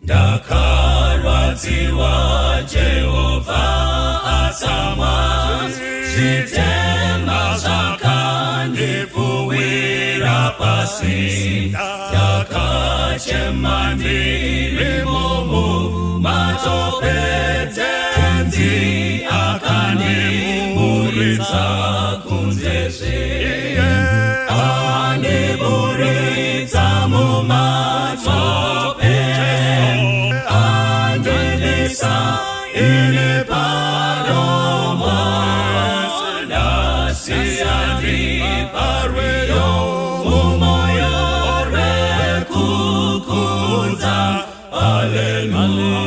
ndakarwadziwa Jehovha atsamwa zvitema zvakandifuwira pasi ndakachema ndirimo mumatope tenzi akandiburitsa kunzezve andiburitsa mumatope andibisa ine padomwa ndasiya ndiparweyo mumoyo rekukudza haleluya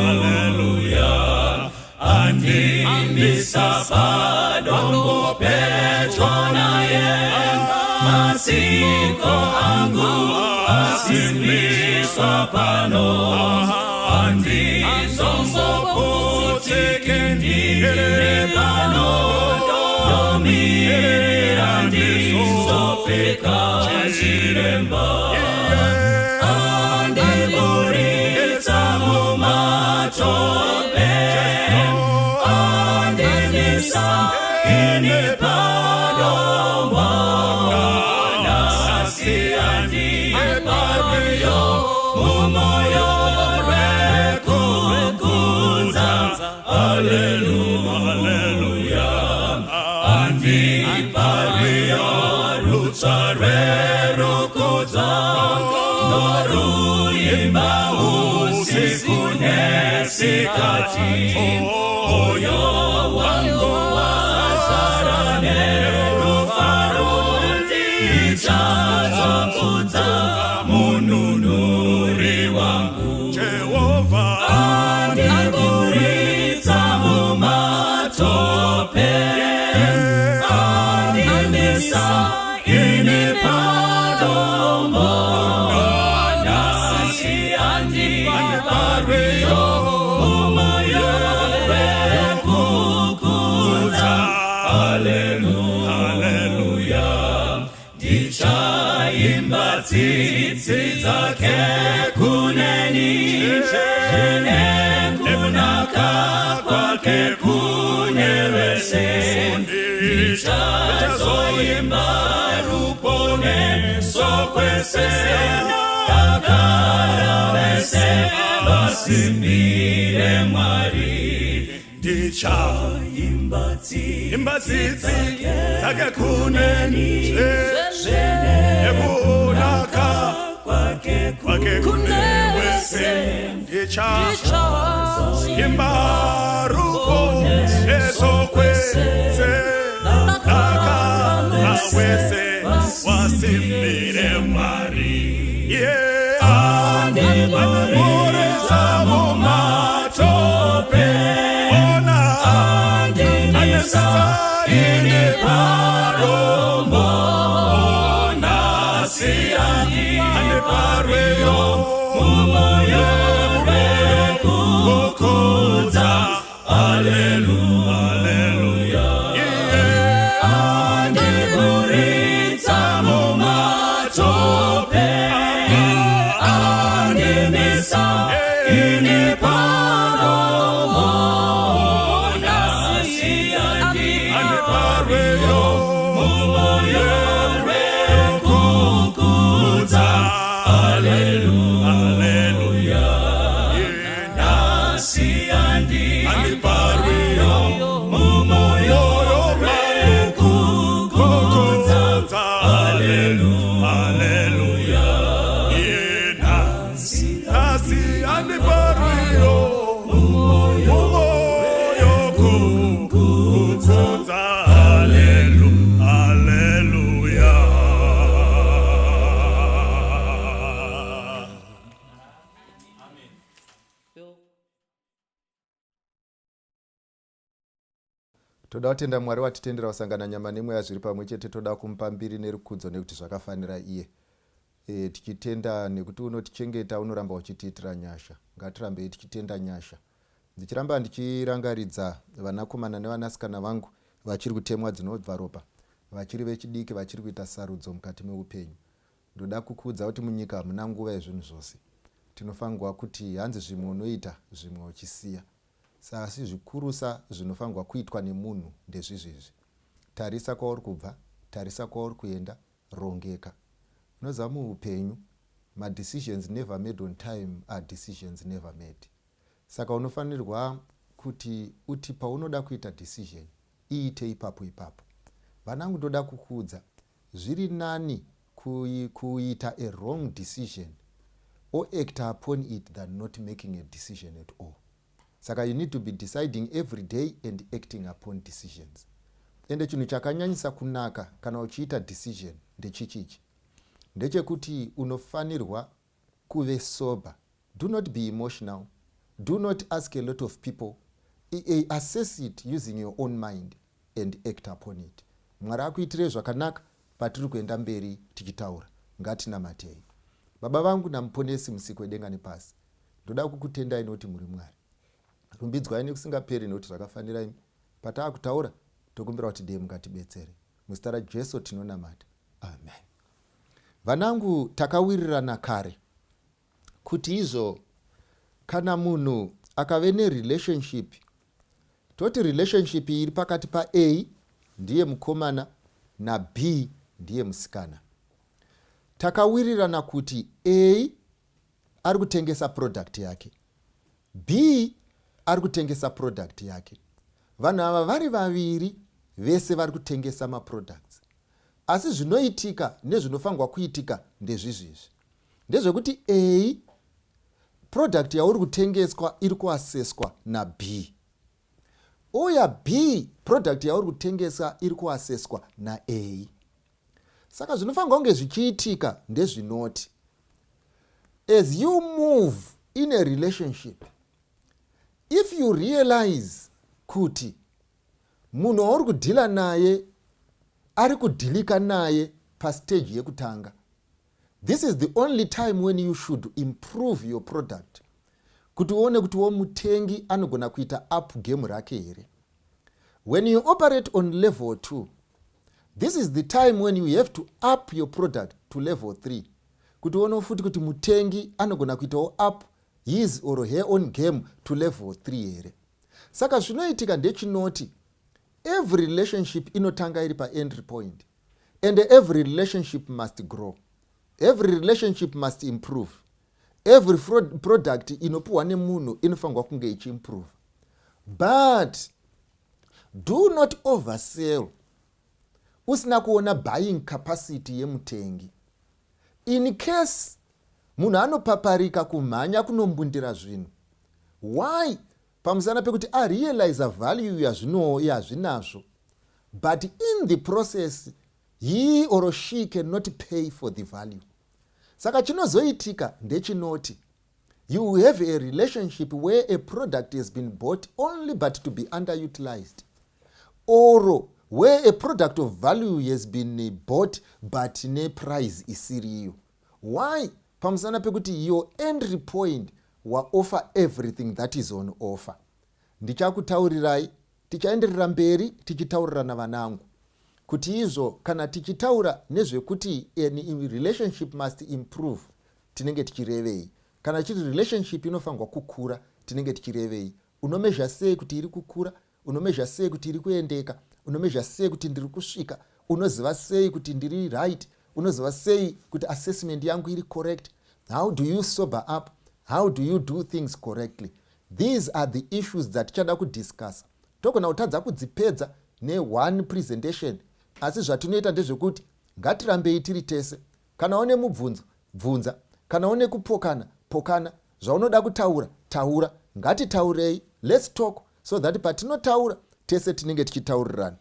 andibisa padombo petro naye masiko angu asimbiswa pano andizomboputsike ndine pano domira ndizofika chiremba andiburitsa mumatope andibisa ine padomwa ndasiya ndiparweyo mumoyo rekukudza haleluya andiparweyo rutsa rwerukudza noruimba usiku nesikati moyo wangu wazara nerufaro ndichazokudza mununuri wangu Jehova andiburitsa mumatope andibisa ine padombo ndasiya ndiparweyo mumoyo rekukudza haleluya ndichaimba tsitsi dzake kuneni zvene kunaka kwake kune vese ndichazoimba ruponeso kwese takara vese vasimbire Mwari ndichaimba tsitsi dzake kuneni zvene kunaka kwake kune vese ndichazoimba ruponeso kwese takara vese vasimbire Mwari andiburitsa mumatope andibisa ine padombo ndasiya ndiparweyo mumoyo rekukudza haleluya andiburitsa mumatope andibisa ine padombo ndasiya ndiparweyo mumoyo rekukudza haleluya ndasiya ndiparweyo mumoyo rekukudza haleluya ndasiya ndiparweyo mumoyo rekukudza haleluya. Toda kutenda Mwari watitendera kusangana nyama nemweya zviri pamwe chete. Toda kumupa mbiri nerukudzo nekuti zvakafanira iye. Tichitenda nekuti unotichengeta, unoramba uchitiitira nyasha. Ngatirambei tichitenda nyasha. Ndichiramba ndichirangaridza vanakomana nevanasikana vangu vachiri kutemwa dzinobva ropa, vachiri vechidiki, vachiri kuita sarudzo mukati meupenyu. Ndoda kukuudza kuti munyika hamuna nguva yezvinhu zvose. tinofangwa kuti hanzi zvimwe unoita zvimwe uchisiya. Sasi zvikurusa zvinofangwa kuitwa nemunhu ndezvizvizvi: tarisa kwauri kubva, tarisa kwauri kuenda, rongeka. Unoziva muupenyu, decisions never made on time are decisions never made. Saka unofanirwa kuti uti paunoda kuita decision iite ipapo. Vanangu, ndoda kukuudza, zviri nani kuita a wrong decision or act upon it than not making a decision at all. Saka you need to be deciding every day and acting upon decisions. Ende chinhu chakanyanyisa kunaka kana uchiita decision ndechichichi: ndechekuti unofanirwa kuve sober. Do not be emotional. Do not ask a lot of people. Assess it using your own mind and act upon it. Mwari akuitire zvakanaka patiri kuenda mberi tichitaura. Ngatinamatei. Baba vangu namuponesi musiki wedenga nepasi, ndoda kukutendai noti muri Mwari. Rumbidzwai nekusingaperi noti zvakafanira imi. Pataa kutaura tokumbira kuti dei mungatibetsere. Muzita raJesu tinonamata. Amen. Vanangu, takawirirana kare kuti izvo kana munhu akave nerelationship, toti relationship iri pakati paA ndiye mukomana naB ndiye musikana. Takawirirana kuti A ari kutengesa product yake, B ari kutengesa product yake. Vanhu ava vari vaviri vese vari kutengesa maproducts. Asi zvinoitika nezvinofangwa kuitika ndezvizvizvi: ndezvekuti A, product yauri kutengeswa iri kuaseswa naB. Uya B, product yauri kutengesa iri kuaseswa naA. Saka zvinofangwa kunge zvichiitika ndezvinoti: as you move in a relationship, if you realize kuti munhu wauri kudhila naye ari kudhilika naye pastage yekutanga, this is the only time when you should improve your product, kuti uone kuti mutengi anogona kuita up game rake here. When you operate on level 2, this is the time when you have to up your product to level 3, kuti uone futi kuti mutengi anogona kuitawo up his or her own game to level 3 here. Saka zvinoitika ndechinoti every relationship inotanga iri paentry point, and every relationship must grow. Every relationship must improve. Every product inopuwa nemunhu inofanirwa kunge ichiimprove. But do not oversell usina kuona buying capacity yemutengi. In case munhu anopaparika kumhanya kunombundira zvinhu, why? Pamusana pekuti arealize value yazvinazvo, but in the process he or she cannot pay for the value. Saka chinozoitika ndechinoti you have a relationship where a product has been bought only but to be underutilized, or where a product of value has been bought but ne price isiriyo. Why? Pamusana pekuti your entry point wa offer everything that is on offer. Ndichakutaurirai tichaenderera mberi tichitaurirana vanangu kuti izvo kana tichitaura nezvekuti a relationship must improve tinenge tichirevei. Kana chiri relationship inofanirwa kukura tinenge tichirevei. Unomezha sei kuti iri kukura? Unomezha sei kuti iri kuendeka? Unomezha sei kuti ndiri kusvika? Unoziva sei kuti ndiri right? Unoziva sei kuti assessment yangu iri correct? How do you sober up? How do you do things correctly? These are the issues that tichada kudiscuss. Togona kutadza kudzipedza ne1 presentation, asi zvatinoita ndezvekuti ngatirambei tiri tese. Kana une mubvunzo bvunza, kana une kupokana pokana, zvaunoda kutaura taura. Ngatitaurei, let's talk, so that patinotaura tese tinenge tichitaurirana.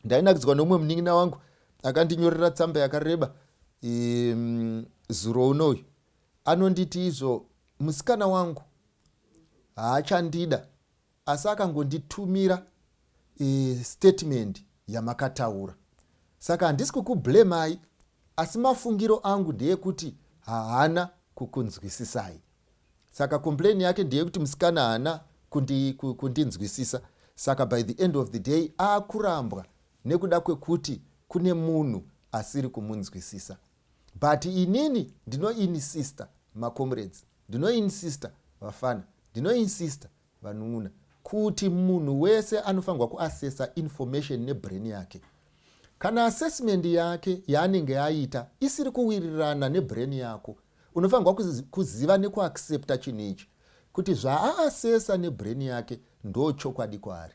Ndainakidzwa nomwe munin'ina wangu akandinyorera tsamba yakareba zuro unoyu, anonditi izvo musikana wangu haachandida, asi akangonditumira statement yamakataura. Saka handisi kukublemai, asi mafungiro angu ndeyekuti haana kukunzwisisai. Saka complain yake ndeyekuti musikana haana kundinzwisisa. Saka by the end of the day akurambwa nekuda kwekuti kune munhu asiri kumunzwisisa. But inini ndino insista, my comrades, ndinoinsista vafana, ndinoinsista vanun'una kuti munhu wese anofanirwa kuassessa information nebrain yake. Kana assessment yake yaanenge aita isiri kuwirirana nebrain yako, unofanirwa kuziva nekuaccepta chinhu ichi kuti zvaaasesa nebrain yake ndo chokwadi kwaari,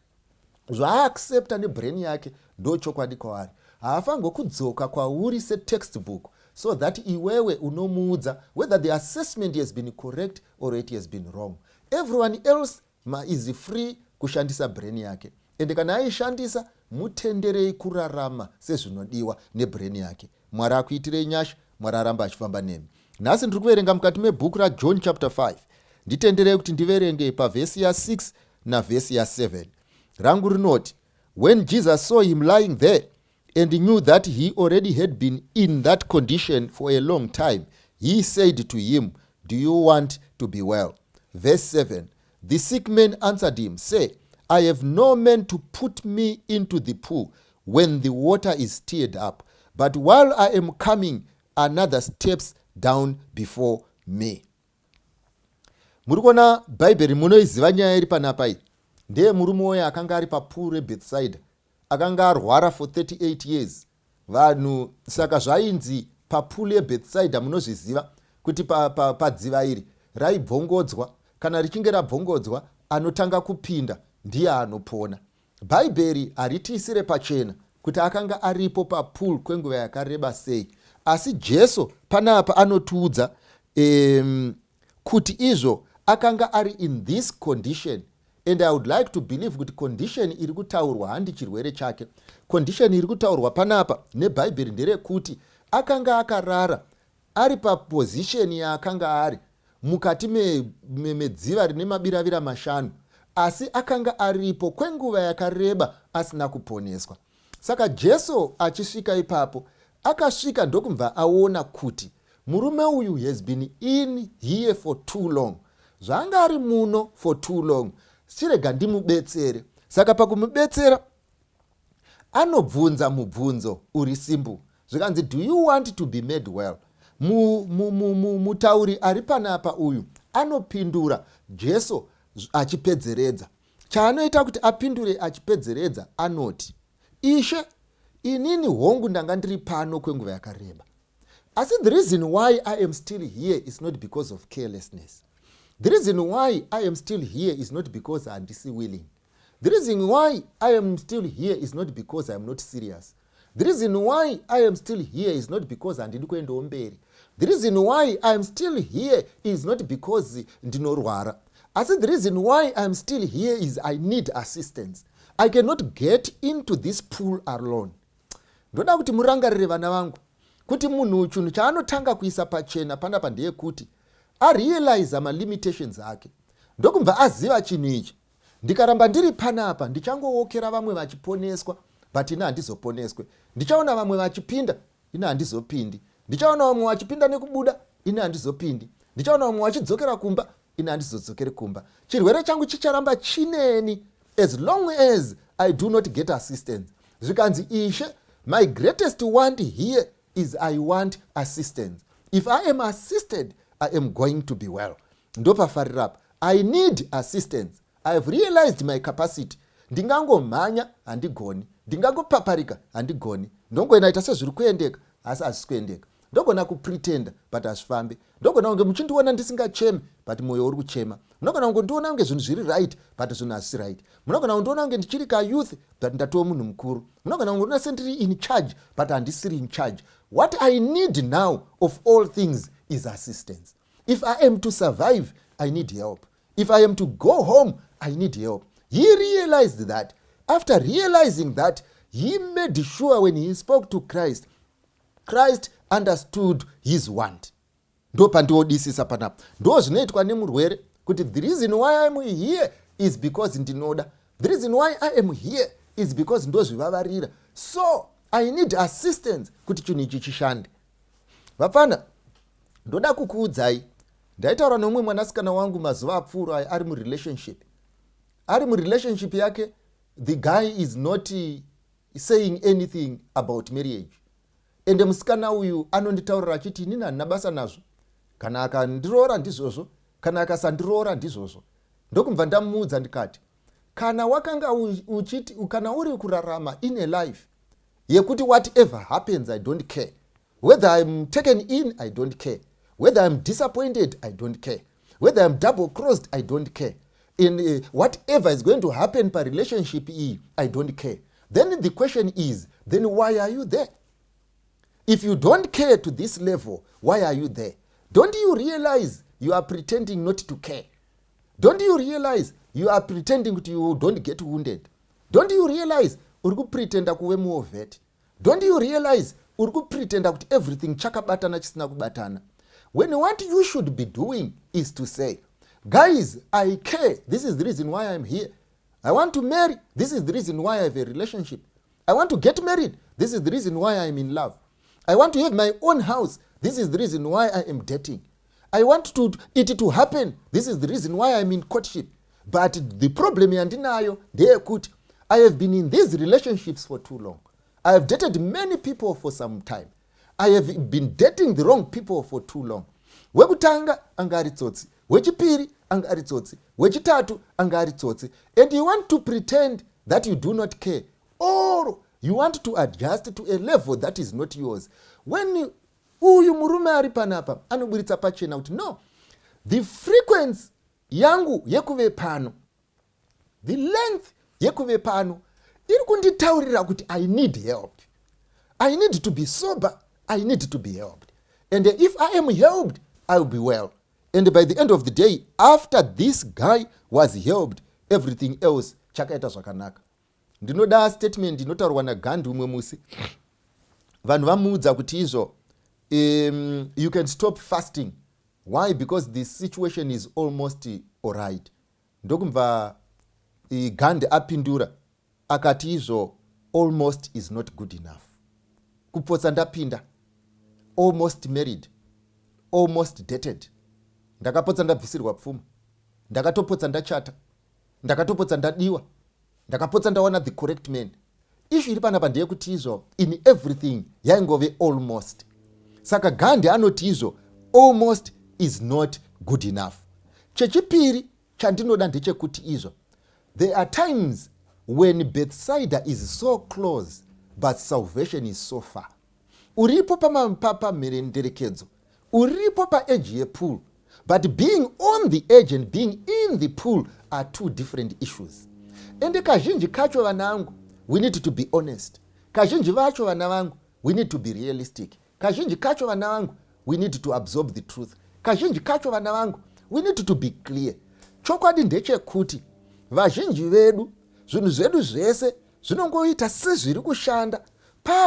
zvaaaccepta nebrain yake ndo chokwadi kwaari. Haafanirwa kudzoka kwauri setextbook so that iwewe unomuudza whether the assessment has been correct or it has been wrong. Everyone else is free kushandisa brain yake, ende kana aishandisa mutenderei kurarama sezvinodiwa nebrain yake. Mwari akuitirei nyasha, Mwari aramba achifamba nemi. Nhasi ndiri kuverenga mukati mebhuku raJohn chapter 5. Nditenderei kuti ndiverenge pavhesi ya6 navhesi ya7. Rangu rinoti, when Jesus saw him lying there and knew that he already had been in that condition for a long time, he said to him, do you want to be well? Verse 7, the sick man answered him, say, I have no man to put me into the pool when the water is stirred up, but while I am coming, another steps down before me. Muri kuona Bhaibheri munoiziva nyaya iri panapa iyi. Ndiye murume uya akanga ari papool reBethsaida, akanga arwara for 38 years. Vanhu saka zvainzi papool yeBethsaida munozviziva kuti padziva iri raibvongodzwa, kana richinge rabvongodzwa anotanga kupinda ndiye anopona. Bhaibheri haritiisire pachena kuti akanga aripo papool kwenguva yakareba sei, asi Jesu panapa anotiudza kuti izvo akanga ari in this condition. And I would like to believe kuti condition iri kutaurwa handi chirwere chake. Condition iri kutaurwa panapa neBhaibheri nderekuti akanga akarara ari paposition yaakanga ari mukati medziva rine mabiravira 5, asi akanga aripo kwenguva yakareba asina kuponeswa. Saka Jesu achisvika ipapo, akasvika ndokumva aona kuti murume uyu has been in here for too long. Zvanga ari muno for too long, chirega ndimubetsere. Saka pakumubetsera anobvunza mubvunzo uri simple. Zvikanzi, do you want to be made well? Mutauri ari panapa uyu anopindura Jesu achipedzeredza. Chaanoita kuti apindure achipedzeredza anoti, Ishe, inini hongu ndanga ndiri pano kwenguva yakareba. Asi the reason why I am still here is not because of carelessness. The reason why I am still here is not because I am willing. The reason why I am still here is not because I am not serious. The reason why I am still here is not because handidi kuenda mberi. The reason why I am still here is not because ndinorwara. Asi the reason why I am still here is I need assistance. I cannot get into this pool alone. Ndoda kuti murangarire vana vangu kuti munhu chinhu chaanotanga kuisa pachena panapa ndeyekuti arealize malimitations ake. Ndokumva aziva chinhu ichi, ndikaramba ndiri panapa ndichangookera vamwe vachiponeswa but ina handizoponeswe. Ndichaona vamwe vachipinda, ina handizopindi. Ndichaona vamwe vachipinda nekubuda, ina handizopindi. Ndichaona vamwe vachidzokera kumba, ina handizodzokere kumba. Chirwere changu chicharamba chineni as long as I do not get assistance. Zvikanzi, Ishe, my greatest want here is I want assistance. If I am assisted, I am going to be well. Ndopa farirapa. I need assistance. I have realized my capacity. Ndingangomhanya handigoni, ndingangopaparika handigoni, ndongoinaita sezviri kuendeka asi hazvisi kuendeka. Ndogona kupretenda but hazvifambi. Ndogona kunge muchindiona ndisingachemi but mwoyo uri kuchema. Munogona kungondiona kunge zvinhu zviri right but zvinhu hazvisi right. Munogona kundiona kunge ndichiri kayouth but ndatova munhu mukuru. Munogona kundiona sendiri in charge but handisiri in charge. What I need now of all things is assistance. If I am to survive, I need help. If I am to go home, I need help. He realized that. After realizing that, he made sure when he spoke to Christ, Christ understood his want. Ndo pandiodisisa panapa. Ndo zvinoitwa nemurwere kuti the reason why I am here is because ndinoda. The reason why I am here is because ndozvivavarira. So I need assistance kuti chinhu ichi chishande. Vapana, ndoda kukuudzai. Ndaitaura nomwe mwanasikana wangu mazuva apfuura ari murelationship. Ari murelationship yake, the guy is not saying anything about marriage. Ende musikana uyu anonditaurira achiti inini handina basa nazvo. Kana akandiroora ndizvozvo, kana akasandiroora ndizvozvo. Ndokumva ndamuudza ndikati, kana wakanga uchiti kana uri kurarama in a life yekuti whatever happens I don't care, whether I'm taken in I don't care, whether I'm disappointed I don't care, whether I'm double crossed I don't care, in whatever is going to happen per relationship I don't care, then the question is, then why are you there? If you don't care to this level, why are you there? Don't you realize you are pretending not to care? Don't you realize you are pretending that you don't get wounded? Don't you realize uri kupretenda kuve muovheti? Don't you realize uri kupretenda kuti everything chakabatana chisina kubatana? When what you should be doing is to say, guys, I care. This is the reason why I'm here. I want to marry. This is the reason why I have a relationship. I want to get married. This is the reason why I'm in love. I want to have my own house. This is the reason why I am dating. I want it to happen. This is the reason why I'm in courtship. But the problem yandinayo ndeyekuti I have been in these relationships for too long. I have dated many people for some time. I have been dating the wrong people for too long. Wekutanga anga ari tsotsi, wechipiri anga ari tsotsi, wechitatu anga ari tsotsi, and you want to pretend that you do not care, or you want to adjust to a level that is not yours. When uyu murume ari panapa anoburitsa pachena kuti no, the frequency yangu yekuve pano, the length yekuve pano iri kunditaurira kuti I need help. I need to be sober. I need to be helped. And if I am helped, I will be well. And by the end of the day, after this guy was helped, everything else chakaita zvakanaka. Ndinoda statement inotaurwa naGandhi umwe musi. Vanhu vamuudza kuti izvo, you can stop fasting. Why? Because the situation is almost all right. Ndokumva Gandhi apindura akati izvo, almost is not good enough. Kupotsa ndapinda, almost married, almost dated, ndakapotsa ndabvisirwa pfuma, ndakatopotsa ndachata, ndakatopotsa ndadiwa, ndakapotsa ndawana the correct man. Ishu iri panapa ndeyekuti izvo in everything yaingove almost. Saka Gandhi anoti izvo almost is not good enough. Chechipiri chandinoda ndechekuti izvo, there are times when Bethsaida is so close but salvation is so far. Uripo pa mherenderekedzo, uripo pa edge yepool, but being on the edge and being in the pool are two different issues. And kazhinji kacho vanangu, we need to be honest. Kazhinji vacho vana vangu, we need to be realistic. Kazhinji kacho vana vangu, we need to absorb the truth. Kazhinji kacho vana vangu, we need to be clear. Chokwadi ndechekuti vazhinji vedu, zvinhu zvedu zvese zvinongoita sezviri kushanda.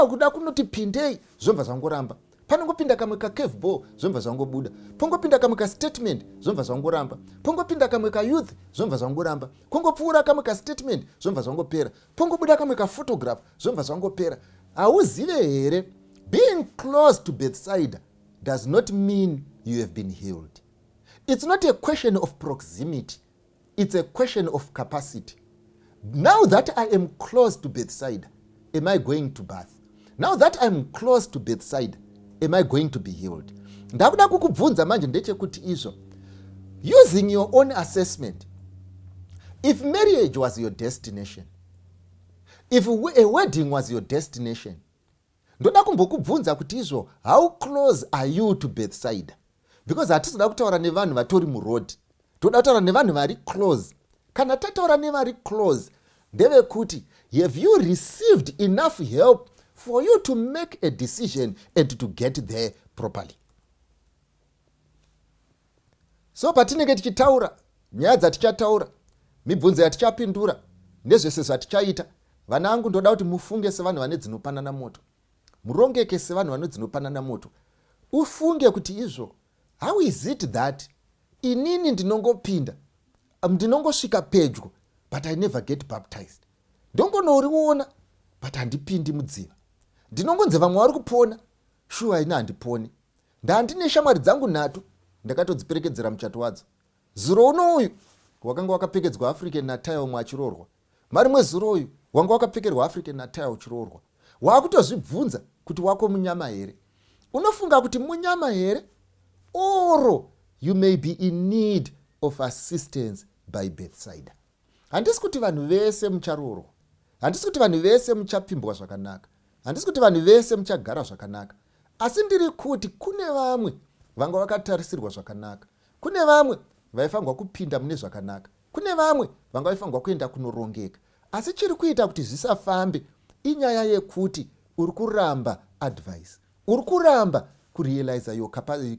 Kuda kunoti pindei zvobva zvangoramba. Panongopinda kamwe ka cave ball zvobva zvangobuda. Pongopinda kamwe ka statement zvobva zvangoramba. Pongopinda kamwe ka youth zvobva zvangoramba. Pongopfuura kamwe ka statement zvobva zvangopera. Pongobuda kamwe ka photograph zvobva zvangopera. Auzive here, being close to Bethsaida does not mean you have been healed. It's not a question of proximity. It's a question of capacity. Now that I am close to Bethsaida, am I going to bath? Now that I'm close to Bethsaida, am I going to be healed? Ndakuda kukubvunza manje ndechekuti izvo, using your own assessment, if marriage was your destination, if a wedding was your destination, ndoda kumbokubvunza kuti izvo, how close are you to Bethsaida? Because hatisida kutaura nevanhu vatori muroad, toda kutaura nevanhu vari close. Kana tataura nevari close, ndevekuti, have you received enough help for you to make a decision and to get there properly? So patinenge tichitaura nyaya dzatichataura, mibvunzo yatichapindura nezvese zvatichaita, vanangu ndoda kuti mufunge sevanhu vane dzinopanana moto, murongeke sevanhu vane dzinopanana moto. Ufunge kuti izvo, how is it that inini ndinongosvika pedyo but I never get baptized? Ndongonoriona but handipindi mudziva. Ndinongonze vamwe vari kupona, shuwa ina handiponi. Ndandine shamwari dzangu 3 ndakatodziperekedzera muchato wadzo. Zuro uno uyu wakanga wakapfekedzwa African attire umwe achirorwa. Mari mwe zuro uyu wanga wakapfekerwa African attire uchirorwa. Wakutozvibvunza kuti wako munyama here. Unofunga kuti munyama here oro you may be in need of assistance by bedside. Handisi kuti vanhu vese mucharoorwa, handisi kuti vanhu vese muchapimbwa zvakanaka, handisi kuti vanhu vese muchagara zvakanaka, asi ndiri kuti kune vamwe vanga vakatarisirwa zvakanaka, kune vamwe vaifanirwa kupinda mune zvakanaka, kune vamwe vanga vaifanirwa kuenda kunorongeka. Asi chiri kuita kuti zvisafambe inyaya yekuti uri kuramba advice, uri kuramba kurealize your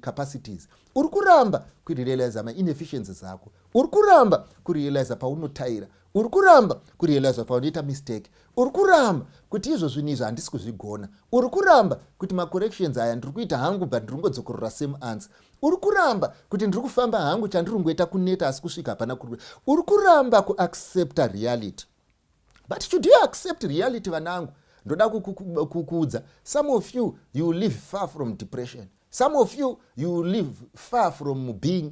capacities, uri kuramba kurealize ma-inefficiencies zako, uri kuramba kurealize paunotaira, uri kuramba kurealize paunoita mistake, uri kuramba kuti izvo zvinhu izvo handisi kuzvigona, uri kuramba kuti ma-corrections aya ndiri kuita hangu but ndiri ngodzokorora same answer, uri kuramba kuti ndiri kufamba hangu chandiri ngoita kuneta asi kusvika hapana kuri, uri kuramba kuaccepta reality. But should you accept reality vanangu? Ndoda kukuudza, some of you live far from depression, some of you live far from being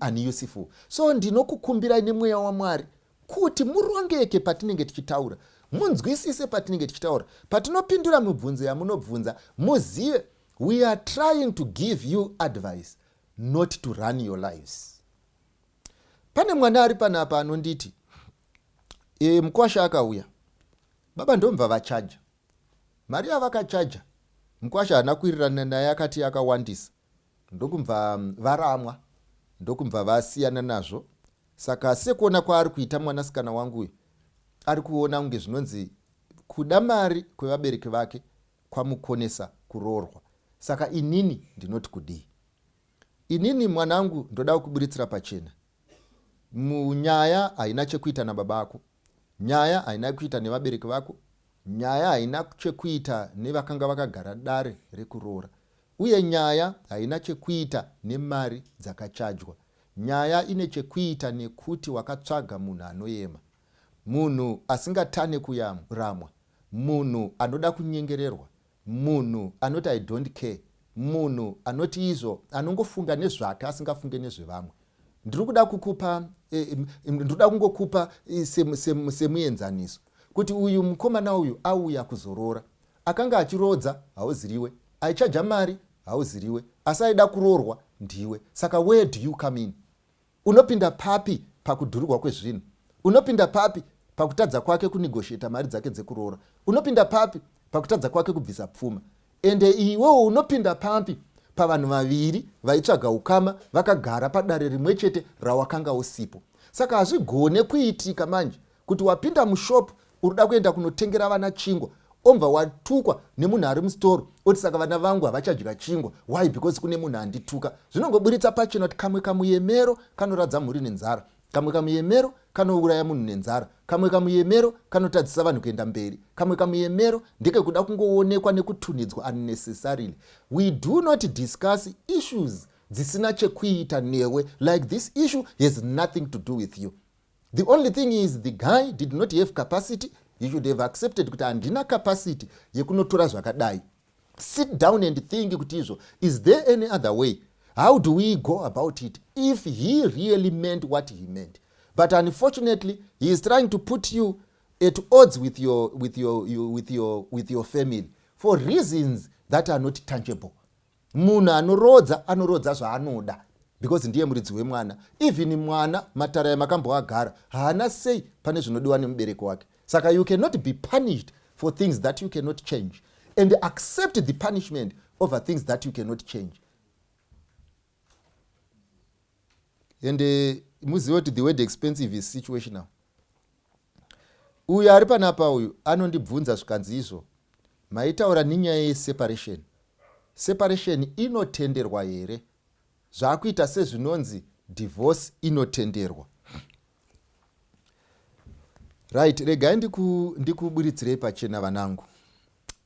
unuseful. So ndinokukumbira nemweya waMwari kuti murongeke patinenge tichitaura, munzwisise patinenge tichitaura, patinopindura mibvunzo yamunobvunza muzive we are trying to give you advice, not to run your lives. Pane mwana ari panapa anonditi mukwasha akauya, baba ndomva vachaja, mari yavakachaja mukwasha hana kuirirana naye, akati yakawandisa, ndokumva varamwa, ndokumva vasiyana nazvo. Saka sekuona kwaari kuita mwanasikana wangu uyu, ari kuona unge zvinonzi kuda mari kwevabereki vake kwamukonesa kuroorwa. Saka inini ndinoti kudii? Inini mwanangu ndoda kuburitsira pachena, munyaya haina chekuita nababa ako, nyaya haina kuita nevabereki vako, nyaya haina chekuita nevakanga vakagara dare rekuroora, uye nyaya haina chekuita nemari dzakachajwa. Nyaya ine chekuita nekuti wakatsvaga munhu anoyema, munhu asingatane kuramwa, munhu anoda kunyengererwa, munhu anoti I don't care, munhu anoti izvo anongofunga nezvake asingafunge nezvevamwe. Ndiri kuda kukupa ndoda kungokupa semuenzaniso kuti uyu mukomana uyu auya kuzoroora, akanga achirodza hauziriwe, aichaja mari hauziriwe, asi aida kuroorwa ndiwe. Saka where do you come in? Unopinda papi pakudhurirwa kwezvinhu? Unopinda papi pakutadza kwake kunegotiate mari dzake dzekuroora? Unopinda papi pakutadza kwake kubvisa pfuma? Ende iwewo unopinda papi pavanhu vaviri vaitsvaga ukama vakagara padare rimwe chete rawakanga usipo? Saka hazvigone kuitika manje kuti wapinda mushopu urida kuenda kunotengera vana chingwa, omva watukwa nemunhu ari musitoro oti saka vana vangu havachadya chingwa. Why? Because kune munhu andituka. Zvinongoburitsa pachena kuti kamwe kamuyemero kanoradza mhuri nenzara, kamwe kamuyemero kanouraya munhu nenzara, kamwe kamuyemero kanotadzisa vanhu kuenda mberi, kamwe kamuyemero ndeke kuda kungoonekwa nekutunidzwa unnecessarily. We do not discuss issues dzisina chekuita newe, like this issue has nothing to do with you. The only thing is the guy did not have capacity. You should have accepted kuti handina capacity yekunotora zvakadai. Sit down and think kuti izvo, is there any other way? How do we go about it if he really meant what he meant? But unfortunately, he is trying to put you at odds with your family for reasons that are not tangible. Munhu anorodza zvaanoda because ndiye muridzi wemwana. Even mwana matara yamakambogara haana sei pane zvinodiwa nemubereki wake. Saka you cannot be punished for things that you cannot change and accept the punishment over things that you cannot change. And muzive kuti the word expensive is situational. Uyu ari panapa uyu anondibvunza zvikanzi izvo, maitaura nenyaya yeseparation. Separation inotenderwa here? Zvakuita sezvinonzi divorce inotenderwa. Right, regai ndikuburidzirei pachena vanangu.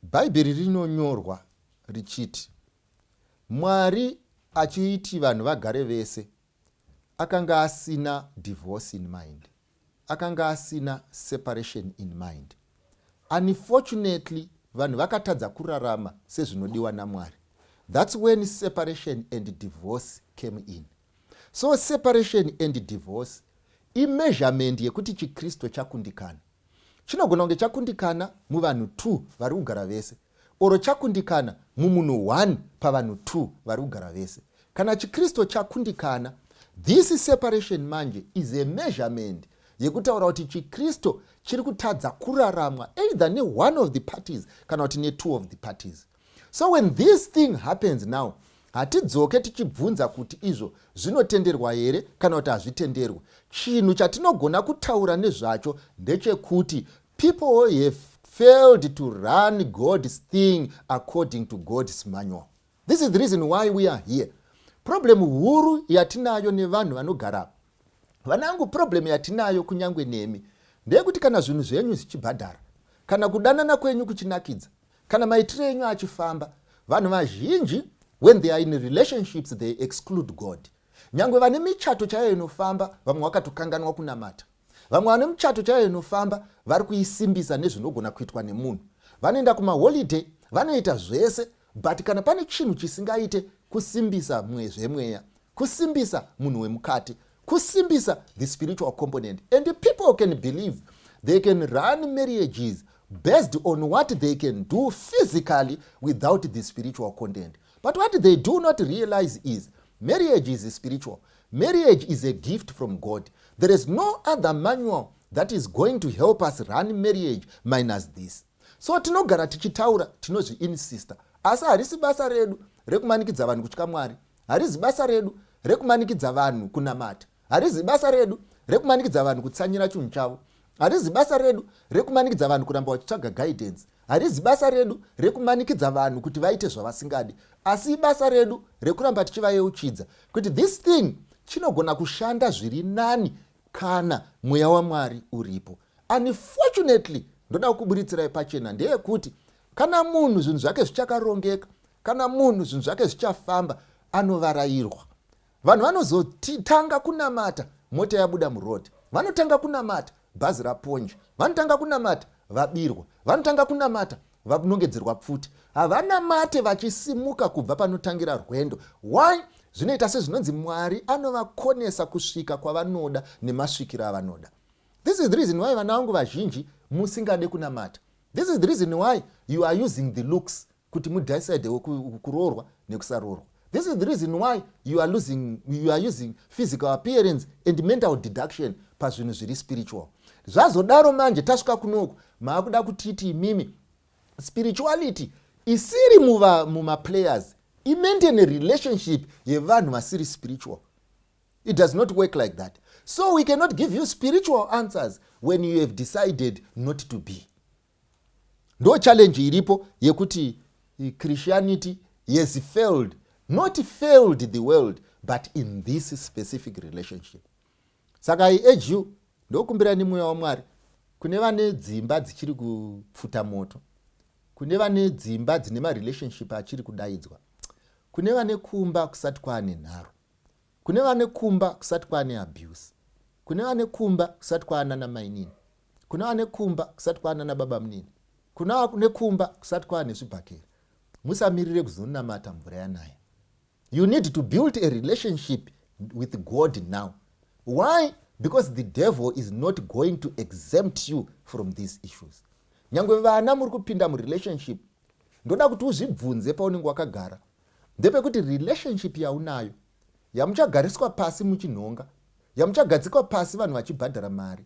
Bhaibheri rinonyorwa richiti Mwari achiiti vanhu vagare vese akanga asina divorce in mind, akanga asina separation in mind. Unfortunately, vanhu vakatadza kurarama sezvinodiwa naMwari. That's when separation and divorce came in. So separation and divorce imeasurement yekuti chiKristu chakundikana. Chinogona kunge chakundikana muvanhu 2 vari kugara vese, oro chakundikana mumunhu 1 pavanhu 2 vari kugara vese. kana chikristu chakundikana, this separation manje is a measurement yekutaura kuti chikristu chiri kutadza kuraramwa either ne1 of the parties kana kuti ne2 of the parties. So when this thing happens now, hatidzoke tichibvunza kuti izvo zvinotenderwa here kana kuti hazvitenderwi. Chinhu chatinogona kutaura nezvacho ndechekuti people who have failed to run God's thing according to God's manual. This is the reason why we are here. Problem huru yatinayo nevanhu vanogara. Vanangu problem yatinayo kunyangwe nemi ndeyekuti kana zvinhu zvenyu zvichibhadhara, kana kudanana kwenyu kuchinakidza, kana maitiro enyu achifamba, vanhu vazhinji when they are in relationships they exclude God. Nyangwe vane michato chaiyo inofamba vamwe vakatokanganwa kunamata. Vamwe vane michato chaiyo inofamba vari kuisimbisa nezvinogona kuitwa nemunhu. Vanoenda kumaholiday, vanoita zvese, but kana pane chinhu chisingaite kusimbisa zvemweya, kusimbisa munhu wemukati, kusimbisa the spiritual component. And the people can believe they can run marriages based on what they can do physically without the spiritual content. But what they do not realize is marriage is spiritual. Marriage is a gift from God. There is no other manual that is going to help us run marriage minus this. So tinogara tichitaura, tinozvi-insista. Asi harisi basa redu rekumanikidza vanhu kutya Mwari. Harisi basa redu rekumanikidza vanhu kunamata. Harisi basa redu rekumanikidza vanhu kutsanyira chinhu chavo. Harisi basa redu rekumanikidza vanhu kuramba vachitsvaga guidance. Harisi basa redu rekumanikidza vanhu kuti vaite zvavasingadi. Asi basa redu rekuramba tichivayeuchidza kuti this thing chinogona kushanda zviri nani kana mweya waMwari uripo. Unfortunately, ndoda kuburitsira pachena ndeyekuti kana munhu zvinhu zvake zvichakarongeka, kana munhu zvinhu zvake zvichafamba, anovarairwa. Vanhu vanozotanga kunamata, mota yabuda muroad. Vanotanga kunamata, bhazi raponja. Vanotanga kunamata, vabirwa. Vanotanga kunamata, vanongedzerwa pfuti. Havana mate vachisimuka kubva panotangira rwendo. Why? Zvinoita sezvinonzi Mwari anovakonesa kusvika kwavanoda nemasvikiro avanoda. This is the reason why vana vangu vazhinji musingade kunamata. This is the reason why you are using the looks kuti mudecide kuroorwa nekusarorwa. This is the reason why you are using physical appearance and mental deduction pazvinhu zviri spiritual. Zvazodaro manje tasvika kunoku maakuda kutiti imimi spirituality isiri muma players, i-maintain a relationship yevanhu vasiri spiritual. It does not work like that. So we cannot give you spiritual answers when you have decided not to be. No challenge iripo yekuti Christianity has failed, not failed the world, but in this specific relationship. Saka I urge you, ndokumbira ni mweya waMwari, kune vane dzimba dzichiri kupfuta moto, kune vane dzimba dzine relationship achiri kudaidzwa, kune vane kumba kusati kwaane nharo, kune vane kumba kusati kwaane abuse, kune vane kumba kusati kwaana namai nini, kune vane kumba kusati kwaana nababa munini, kune kumba kusati kwaane zvibhakera. Musamirire kuzonamata mvura yanaya. You need to build a relationship with God now. Why? Because the devil is not going to exempt you from these issues. Nyangwe vana muri kupinda mu relationship, ndoda kuti uzvibvunze paunenge wakagara. Ndepekuti relationship yaunayo, yamuchagariswa pasi muchinhonga, yamuchagadzikwa pasi vanhu vachibhadhara mari,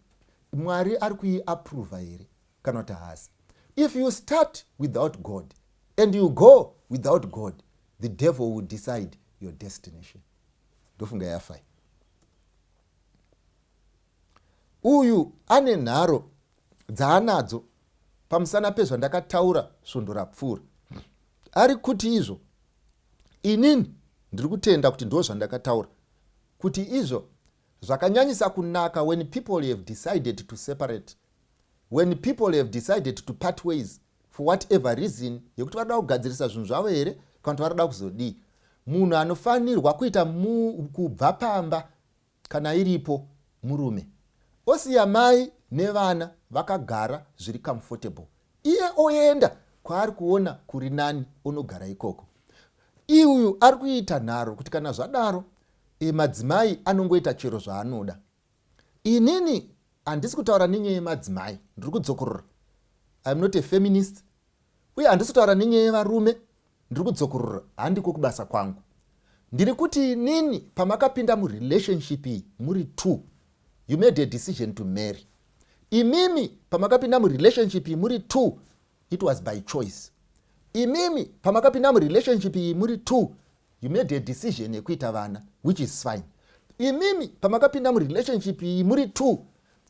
Mwari ari kuiapprova here kana kuti haasi. If you start without God and you go without God, the devil will decide your destination. Ndofunga yafai. Uyu ane nharo dzaanadzo pamusana pezvandakataura svondo rapfuura. Ari kuti izvo, inini ndiri kutenda kuti ndo zvandakataura, kuti izvo zvakanyanyisa kunaka when people have decided to separate, when people have decided to part ways for whatever reason, yekuti varida kugadzirisa zvinhu zvavo here kana kuti varida kuzodii. Munhu anofanirwa kuita kubva pamba kana iripo murume, osiya mai nevana vakagara zviri comfortable, iye oenda kwaari kuona kuri nani onogara ikoko. Iyu ari kuita nharo kuti kana zvadaro madzimai anongoita chero zvaanoda. Inini handisi kutaura nenyaya yemadzimai, ndiri kudzokorora. I am not a feminist. Uye handisi kutaura nenyaya yevarume, ndiri kudzokorora, handiko kubasa kwangu. ndiri kuti nini pamakapinda murelationship iyi muri 2 you made a decision to marry. Imimi pamakapinda murelationship iyi muri 2 it was by choice. Imimi pamakapinda murelationship iyi muri 2 you made a decision yekuita vana, which is fine. Imimi pamakapinda murelationship iyi muri 2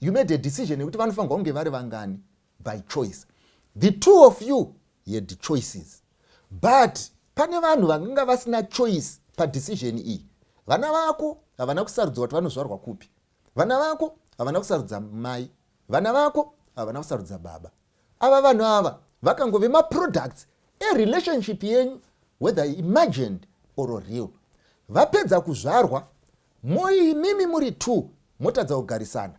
you made a decision yekuti vanofanirwa kunge vari vangani, by choice. The two of you had choices, but pane vanhu vanga vasina choice padecision iyi. Vana vako havana kusarudzwa kuti vanozvarwa kupi, vana vako havana kusarudza mai, vana vako havana kusarudza baba. Ava vanhu ava vakangove maproducts erelationship yenyu, whether imagined or real. Vapedza kuzvarwa moimimi muri 2 motadza kugarisana.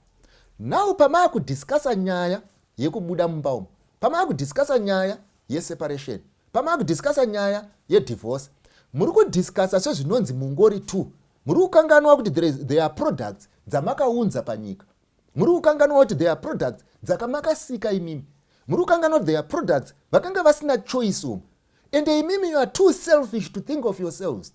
Now pamaa kudiscussa nyaya yekubuda mumba umu, pamaa kudiscussa nyaya yeseparation, pamaa kudiscussa nyaya yedivorce, muri kudiscussa sezvinonzi mungori 2. Muri kukanganwa kuti there are products dzamakaunza panyika. Muri kukanganwa kuti there are products dzakamakasika imimi. Muri kukanganwa kuti there are products vakanga vasina choice umu. And imimi you are too selfish to think of yourselves.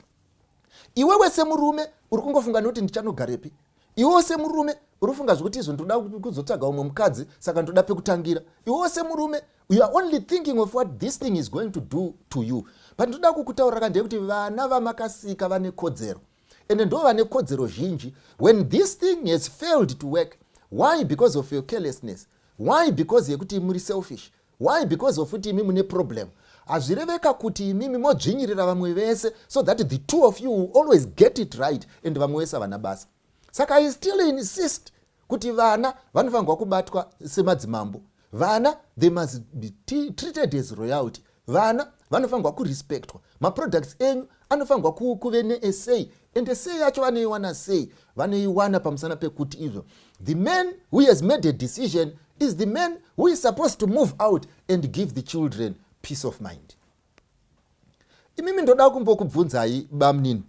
Iwewe semurume uri kungofunga kuti ndichanogarepi. Iwewe semurume urufunga zvokuti izvo ndoda kuzotsvaga umwe mukadzi saka ndoda pekutangira. Iwewe semurume you are only thinking of what this thing is going to do to you. But ndoda kukutaurira ndekuti vana vamakasika vane kodzero. Ende ndo vane kodzero zhinji. When this thing has failed to work, why? Because of your carelessness. Why? Because yekuti muri selfish. Why? Because of kuti imi mune problem. Azvireveka kuti imimi modzvinyirira vamwe vese so that the two of you will always get it right and vamwe vese vana basa. Saka I still insist kuti vana vanofanirwa kubatwa semadzimambo. Vana they must be treated as royalty. Vana vanofanirwa kurespectwa. Maproducts enyu anofanirwa kuve neessay. And essay yacho vanoiwana sei? Vanoiwana pamusana pekuti izvo. The man who has made a decision is the man who is supposed to move out and give the children peace of mind. Imimi ndoda kumbokubvunzai bamnini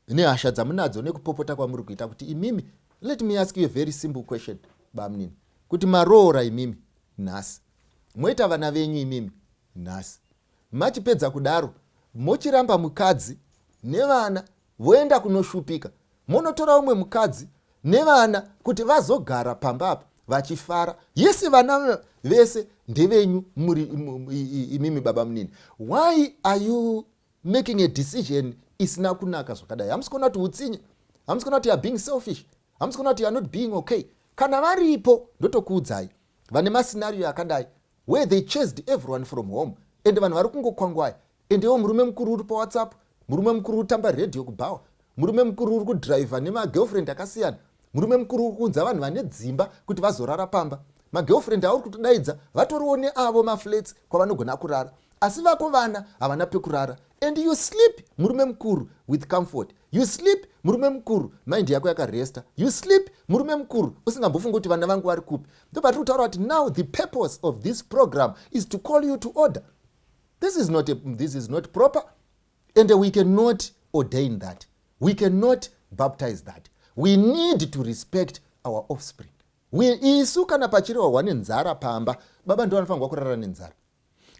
nehasha dzamunadzo nekupopota kwamuri kuita kuti imimi, let me ask you a very simple question bamnini, kuti maroora imimi nhasi, moita vana venyu imimi nhasi, machipedza kudaro mochiramba mukadzi nevana voenda kunoshupika, monotora umwe mukadzi nevana kuti vazogara pamba apa vachifara. Yesi vana vese ndevenyu muri imimi baba munini. Why are you making a decision isina kunaka zvakadai? Hamusikona kuti utsinye, hamusikona kuti you are being selfish, hamusikona kuti you are not being okay. Kana varipo ndotokuudzai vane mascenario akadai where they chased everyone from home and vanhu vari kungokwangwai, and iwo murume mukuru uri paWhatsApp, murume mukuru uri tamba radio kubhawa, murume mukuru uri kudriver nemagirlfriend akasiyana, murume mukuru uri kuunza vanhu vane dzimba kuti vazorara pamba. Magirlfriend auri kutodaidza vatoriwo neavo maflats kwavanogona kurara, asi vako vana havana pekurara. And you sleep murume mukuru with comfort, you sleep murume mukuru mind yako yakaresta, you sleep murume mukuru usingambofunga kuti vana vangu vari kupi. Ndopatiri kutaura kuti now the purpose of this program is to call you to order. This is not proper, and we cannot ordain that, we cannot baptize that. We need to respect our offspring. Isu kana pachirewa nenzara pamba, baba ndo anofanirwa kurara nenzara.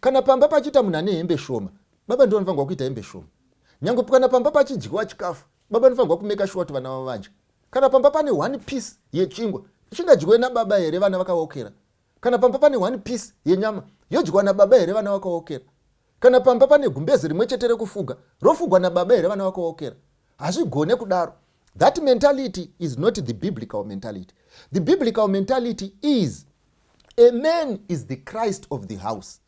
Kana pamba pachita munhu ane hembe shoma, baba ndo anofanirwa kuita hembe shoma. Nyange kana pamba pachidyiwa chikafu, baba anofanirwa kumeka sure kuti vana vavadya. Kana pamba pane one piece yechingwa, chingadyiwe nababa here vana vakaokera. Kana pamba pane one piece yenyama, yodyiwa nababa here vana vakaokera. Kana pamba pane gumbezi rimwe chete rekufuga, rofugwa nababa here vana vakaokera. Hazvigone kudaro. That mentality is not the biblical mentality. The biblical mentality is a man is the Christ of the house.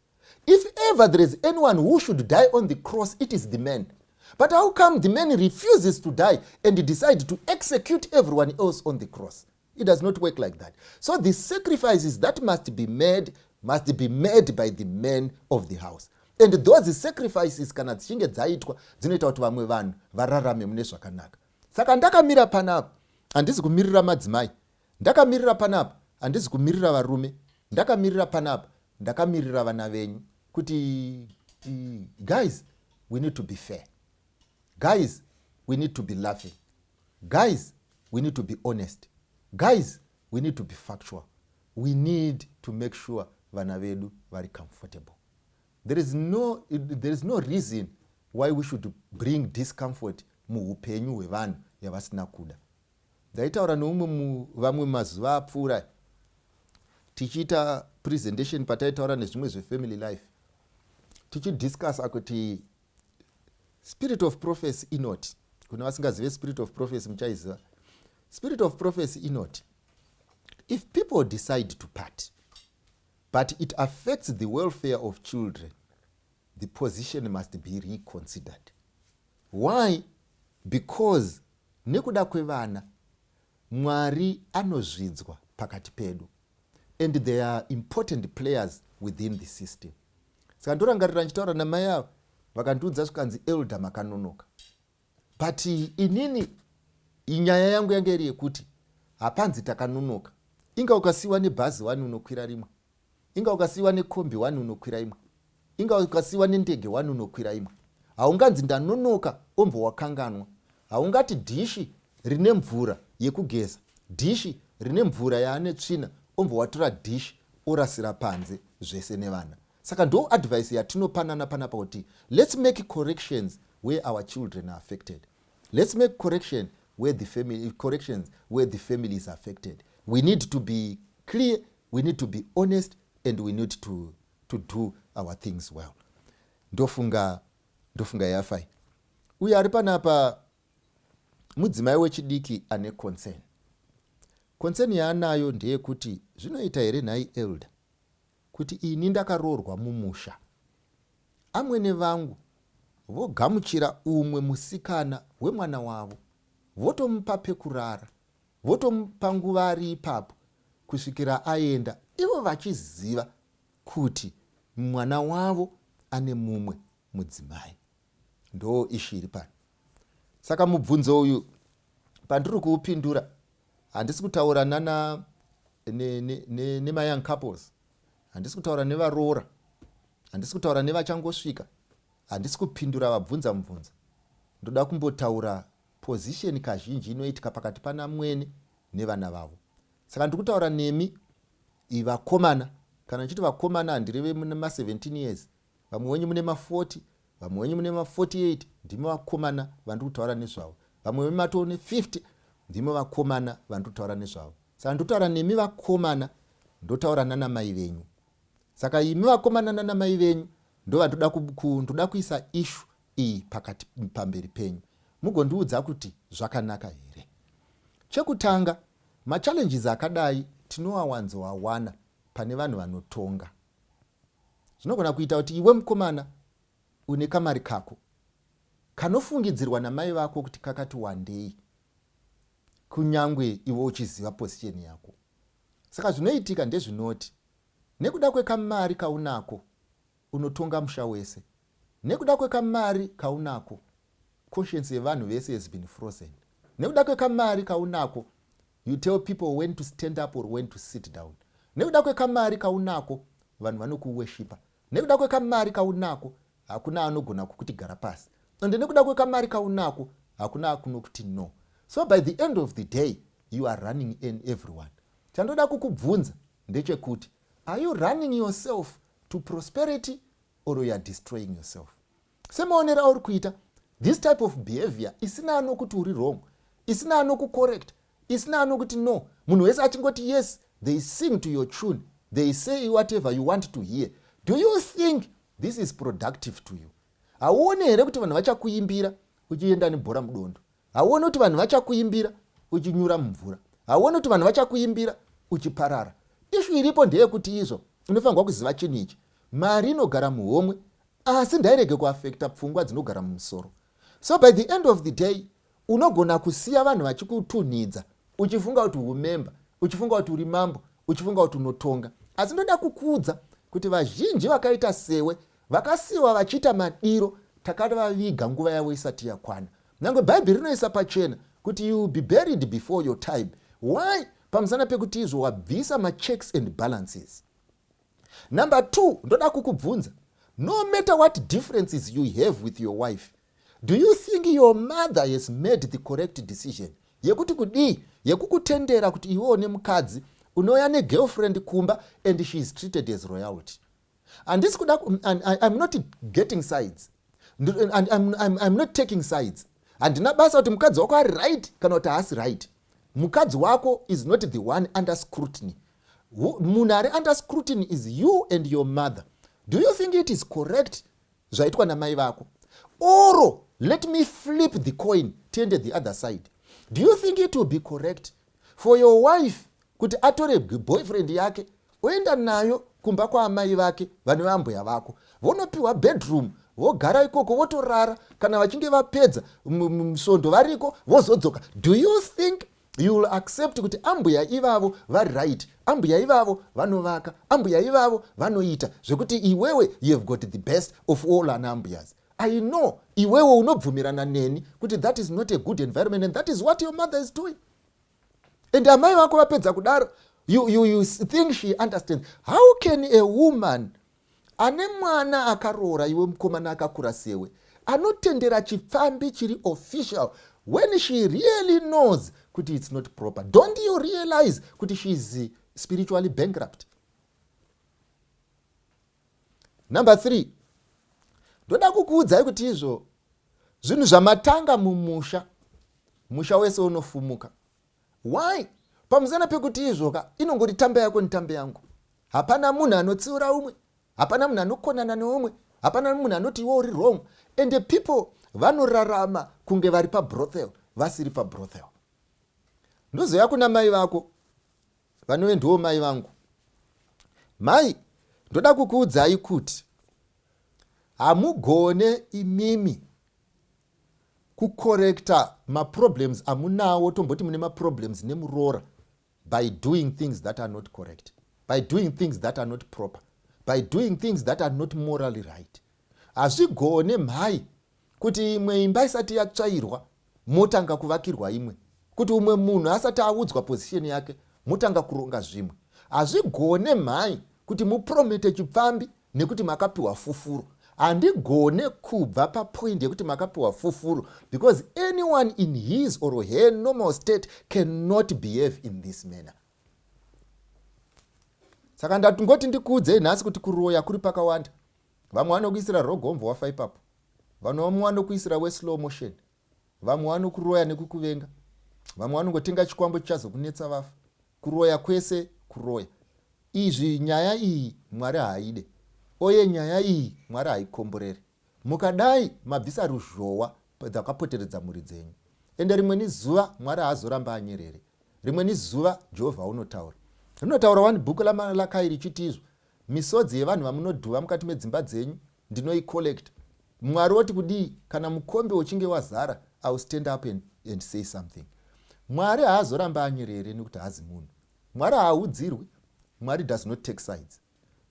If ever there is anyone who should die on the cross, it is the man. But how come the man refuses to die and decides to execute everyone else on the cross? It does not work like that. So the sacrifices that must be made by the men of the house. And those sacrifices kana dzichinge dzaitwa dzinoita kuti vamwe vanhu vararame mune zvakanaka. Saka ndakamira panapa handisi kumirira madzimai, ndakamirira panapa handisi kumirira varume, ndakamirira panapa ndakamirira vana venyu kuti guys, we need to be fair. Guys, we need to be laughing. Guys, we need to be honest. Guys, we need to be factual. We need to make sure vana vedu very comfortable. There is no reason why we should bring discomfort muupenyu hwevanhu yavasina kuda. Ndaitaura neumwe vamwe mazuva apfuura tichiita presentation pataitaura nezvimwe zvefamily life, tichidiscussa kuti spirit of prophecy inoti, kuna vasingazive spirit of prophecy muchaiziva. Spirit of prophecy inoti, if people decide to part but it affects the welfare of children, the position must be reconsidered. Why? Because nekuda kwevana Mwari anozvidzwa pakati pedu, and they are important players within the system. Saka ndorangarira nchitaura namai avo vakandiudza zvikanzi elder makanonoka, but inini nyaya yangu yange iri yekuti hapanzi takanonoka. Inga ukasiwa nebhazi 1 unokwira rimwe, inga ukasiwa nekombi 1 unokwira imwe, inga ukasiwa nendege 1 unokwira imwe. Haunganzi ndanonoka ombo wakanganwa. Haungati dhishi rine mvura yekugeza, dhishi rine mvura yaane tsvina ombo watora dhishi orasira panze zvese nevana. Saka ndo advice yatinopanana panapa kuti let's make corrections where our children are affected. Let's make corrections where the family is affected. We need to be clear, we need to be honest, and we need to do our things well. Ndofunga yafai. Uye ari panapa mudzimai wechidiki ane concern. Concern yaanayo ndeye kuti zvinoita here nhai elder kuti ini ndakaroorwa mumusha, amwene vangu vogamuchira umwe musikana wemwana wavo, votomupa pekurara, votomupa nguva ari ipapo kusvikira aenda, ivo vachiziva kuti mwana wavo ane mumwe mudzimai. Ndo ishiri pano. Saka mubvunzo uyu pandiri kuupindura handisi kutaura nema young couples, handisi kutaura nevaroora, handisi kutaura nevachangosvika, handisi kupindura vabvunza mubvunzo. Ndoda kumbotaura position kazhinji inoitika pakati pana mwene nevana vavo. Saka ndiri kutaura nemi vakomana, kana nchiti vakomana handireve mune ma17 years, vamwe wenyu mune ma40, vamwe wenyu mune ma48, ndimo vakomana vandiri kutaura nezvavo. Vamwe wenyu matone 50, ndimo vakomana vandiri kutaura nezvavo. Saka ndotaura nemi vakomana, ndotaura nana mai venyu. Saka imi vakomana nana mai venyu ndo vandoda kuisa issue iyi pakati pamberi penyu, mugondiudza kuti zvakanaka here. Chekutanga, machallenges akadai tinowawanzowawana pane vanhu vanotonga. Zvinogona kuita kuti iwe mukomana une kamari kako kanofungidzirwa namai vako kuti kakati wandei, kunyangwe iwe uchiziva position yako. Saka zvinoitika ndezvinoti nekuda kwekamari kaunako unotonga musha wese, nekuda kwekamari kaunako conscience yevanhu vese has been frozen, nekuda kwekamari kaunako you tell people when to stand up or when to sit down, nekuda kwekamari kaunako vanhu vanokuweshipa, nekuda kwekamari kaunako hakuna anogona kukuti gara pasi, ende nekuda kwekamari kaunako hakuna akunokuti no. So by the end of the day you are running in everyone. Chandoda kukubvunza ndechekuti, are you running yourself to prosperity or you are destroying yourself? Semaonera uri kuita this type of behavior isina anokuti uri wrong, isina anokucorrect, isina anokuti no. Munhu wese achingoti yes, they sing to your tune, they say whatever you want to hear. Do you think this is productive to you? Hauone here kuti vanhu vachakuimbira uchienda nebhora mudondo? Hauone kuti vanhu vachakuimbira uchinyura mumvura? Hauone kuti vanhu vachakuimbira uchiparara? Issue iripo ndeyekuti izvo unofanirwa kuziva chinhu ichi, mari inogara muhomwe asi ndairege kuafekta pfungwa dzinogara mumusoro. So by the end of the day unogona kusiya vanhu vachikutunhidza uchifunga kuti umemba, uchifunga kuti uri mambo, uchifunga kuti unotonga. Asi ndoda kukuudza kuti vazhinji vakaita sewe vakasiwa vachiita madiro takavaviga nguva yavo isati yakwana. Nyange Bhaibheri rinoisa pachena kuti you will be buried before your time. Why? Pamusana pekuti izvo wabvisa ma-checks and balances. Number 2, ndoda kukubvunza, no matter what differences you have with your wife, do you think your mother has made the correct decision? Yekuti kudii, yekukutendera kuti iwe mukadzi unoya ne-girlfriend kumba and she is treated as royalty. And I'm not getting sides. And I'm not taking sides. handina basa kuti mukadzi wako ari right kana kuti haasi right. Mukadzi wako is not the one under scrutiny. Munhu ari under scrutiny is you and your mother. Do you think it is correct zvaitwa namai vako? Or let me flip the coin, tiende the other side. Do you think it will be correct for your wife kuti atore boyfriend yake oenda nayo kumba kwa amai vake vane vambuya vako, vonopiwa bedroom, vogara ikoko votorara, kana vachinge vapedza msvondo variko vozodzoka? Do you think you will accept kuti ambuya ivavo vari right, ambuya ivavo vanovaka, ambuya ivavo vanoita zvekuti iwewe you have got the best of all ana ambuyas? I know iwewe unobvumirana neni kuti that is not a good environment, and that is what your mother is doing. And amai vako vapedza kudaro, you think she understands. How can a woman ane mwana akaroora, iwe mukomana akakura sewe, anotendera chipfambi chiri official when she really knows kuti it's not proper? Don't you realize kuti she is spiritually bankrupt? Number 3, ndoda kukuudzai kuti izvo zvinhu zvamatanga mumusha, musha wese unofumuka. Why? Pamusana pekuti izvoka inongori tambe yako ni tambe yangu. Hapana munhu anotsiura umwe, hapana munhu anokonana neumwe, hapana munhu anoti iwe uri wrong. And the people vanorarama kunge vari pabrothel vasiri pabrothel. Ndozoya kuna mai vako vanove ndiwo mai vangu. Mai, ndoda kukuudzai kuti hamugone imimi kukorekta maproblems amunawo, tomboti mune maproblems nemuroora, by doing things that are not correct, by doing things that are not proper, by doing things that are not morally right. Hazvigone mhai kuti imwe imba isati yatsvairwa motanga kuvakirwa imwe, kuti umwe munhu asati audzwa position yake motanga kuronga zvimwe. Hazvigone mhai kuti mupromete chipfambi nekuti makapiwa fufuro. Handigone kubva papoint yekuti makapiwa fufuro, because anyone in his or her normal state cannot behave in this manner. Saka ndatungoti ndikuudzei nhasi kuti kuroya kuri pakawanda. Vamwe vanokuisira rogomvo wafa ipapo, vamwe vanokuisira we-slow motion, vamwe vanokuroya nekukuvenga, vamwe vanongotenga chikwambo chichazokunetsa vafa. Kuroya kwese kuroya. Izvi nyaya iyi Mwari haide, uye nyaya iyi Mwari haikomborere. Mukadai mabvisa ruzhowa dzakapoteredza mhuri dzenyu. Ende rimwe nezuva Mwari haazoramba anyerere. Rimwe nezuva Jehovha unotaura. Rinotaura wani bhuku laMalakai richiti izvo, misodzi yevanhu vamunodhuva mukati medzimba dzenyu ndinoicollect. Mwari oti kudii? Kana mukombe uchinge wazara, I will stand up and say something. Mwari haazoramba anyerere nekuti haazi munhu. Mwari haudzirwi. Mwari does not take sides.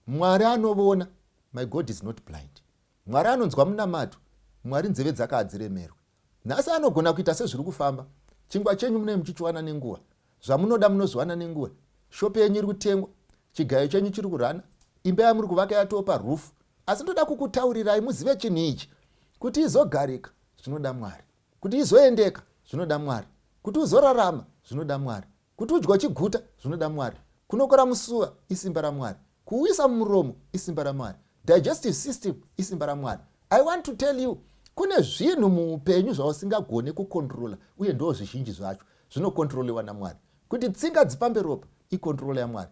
Mwari anovona. My God is not blind. Mwari anonzwa munamato. Mwari nzeve dzake hadziremerwe. Nhasi anogona kuita sezviri kufamba. Chingwa chenyu mune muchichiwana nenguva, zvamunoda munozviwana nenguva. Shope yenyu iri kutengwa, chigayo chenyu chiri kurana, imba yamuri kuvaka yatopa rufu. Asi ndoda kukutaurirai muzive chinhu ichi, kuti izogarika zvinoda Mwari, kuti izoendeka zvinoda Mwari, kuti uzorarama zvinoda Mwari, kuti udye chiguta zvinoda Mwari, kunokora musuva isimba raMwari, kuuisa mumuromo isimba raMwari, digestive system isimba raMwari. I want to tell you, kune zvinhu muupenyu zvausingagone kukontrola, uye ndo zvizhinji zvacho zvinokontroliwa naMwari. Kuti tsinga dzipambe ropa ikontrol yaMwari,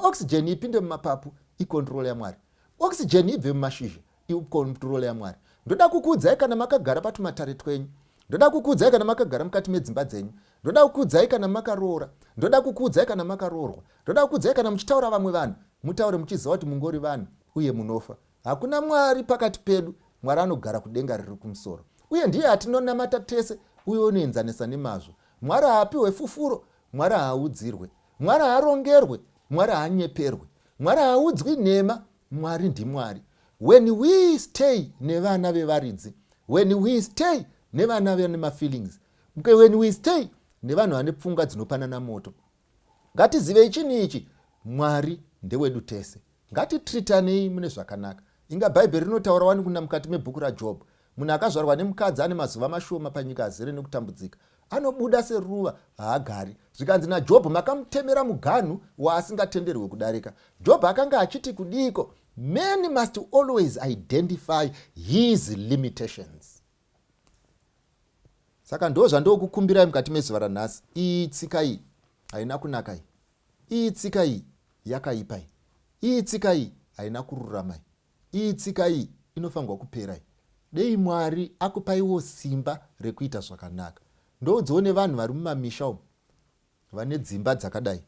oxygen ipinde mumapapu ikontrol yaMwari, oxygen ibve mumashizha ikontrol yaMwari. Ndoda kukuudzai kana makagara patumatare twenyu, ndoda kukuudzai kana makagara mukati medzimba dzenyu, ndoda kukuudzai kana makaroora, ndoda kukuudzai kana makaroorwa, ndoda kukuudzai kana muchitaura vamwe vanhu, mutaure muchiziva kuti mungori vanhu uye munofa. Hakuna Mwari pakati pedu. Mwari anogara kudenga riri kumusoro, uye ndiye atinonamata tese, uye unoenzanisa nemazvo. Mwari haapiwe fufuro, Mwari haudzirwe, Mwari haarongerwe, Mwari haanyeperwe, Mwari haudzwi nhema. Mwari ndiMwari. When we stay nevana vevaridzi, when we stay nevana vane mafeelings, when we stay nevanhu vane pfungwa dzinopanana moto, ngatizivei chinhu ichi, Mwari ndewedu tese. Ngatitreatanei mune zvakanaka. Inga Bhaibheri rinotaura wani kuna mukati mebhuku raJobho, munhu akazvarwa nemukadzi ane mazuva mashoma panyika azere nekutambudzika, anobuda seruva haagari. Zvikanzi naJobho makamutemera muganhu waasingatenderwe kudarika. Jobho akanga achiti kudiko? Men must always identify his limitations. Saka ndo zvandokukumbirai mukati mezuva ranhasi. Iyi tsika iyi haina kunaka iyi. Iyi tsika iyi yakaipa iyi. Iyi tsika iyi haina kururamai. Iyi tsika iyi inofanirwa kuperai. Dei Mwari akupaiwo simba rekuita zvakanaka. Ndodzione vanhu vari mumamisha umu vane dzimba dzakadai.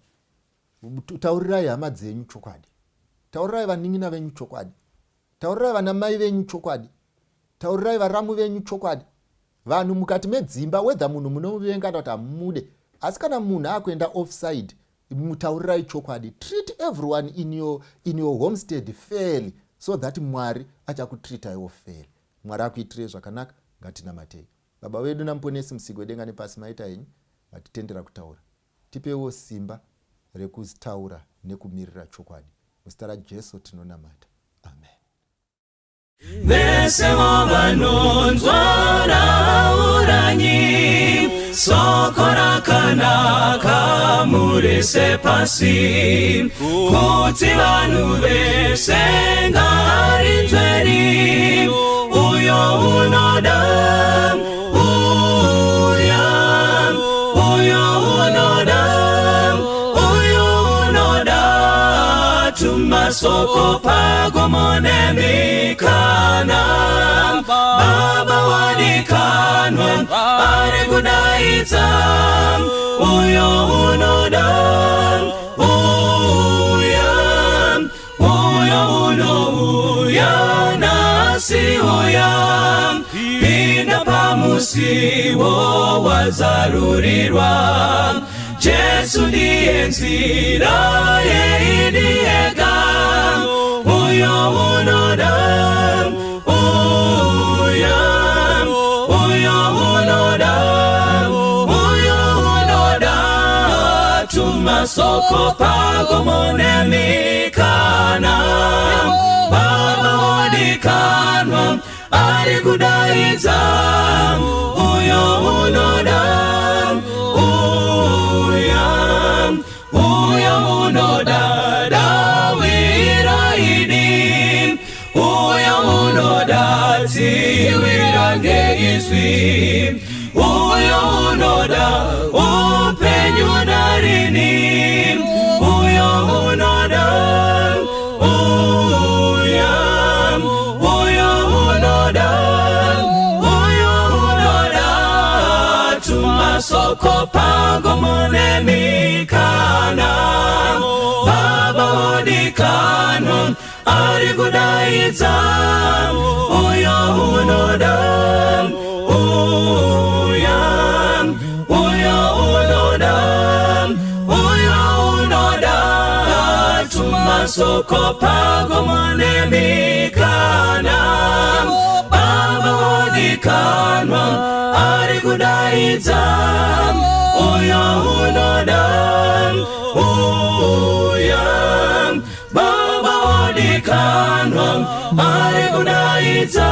Taurirai hama dzenyu chokwadi. Taurirai vanin'ina venyu chokwadi. Taurirai vana mai venyu chokwadi. Taurirai varamu venyu chokwadi. Vanhu mukati medzimba, wedha munhu munomuvenga kana kuti hamude, asi kana munhu akuenda offside, mutaurirai chokwadi. Treat everyone in your homestead fairly, so that Mwari achakutreataiwo fairly. Mwari akuitirei zvakanaka. Ngatinamatei. Baba wedu namuponesi musiki wedenga nepasi, maita henyu matitendera kutaura. Tipewo simba rekutaura nekumirira chokwadi. Muzita raJesu tinonamata. Amen. Vese vanonzwa rauranyi, soko rakanaka murise pasi, kuti vanhu vese ngarinzweni, uyo unoda, uyo unoda, tumasoko pagomonemikana, Baba wadikanwa, ari kudaidza, uyo unoda, uyo unouya nasi uya, pinda pamusiwo wazarurirwa, Jesu ndiye nzira yeidiyega, uyo unoda, tumasoko pagomonemikana, Baba wadikanwa, ari kudaidza, uyo unoda, uyo unoda, dawiraidi, uyo unoda, dziwirange izwi, uyo unoda, upenyu narini, uyo unoda, tumasoko pagomonemikana, Baba wadikanwa, ari kudaidza, uyo unoda, tumasoko pagomonemikana, Baba wadikanwa, ari kudaidza, uyo unoda, Baba wadikanwa, ari kudaidza,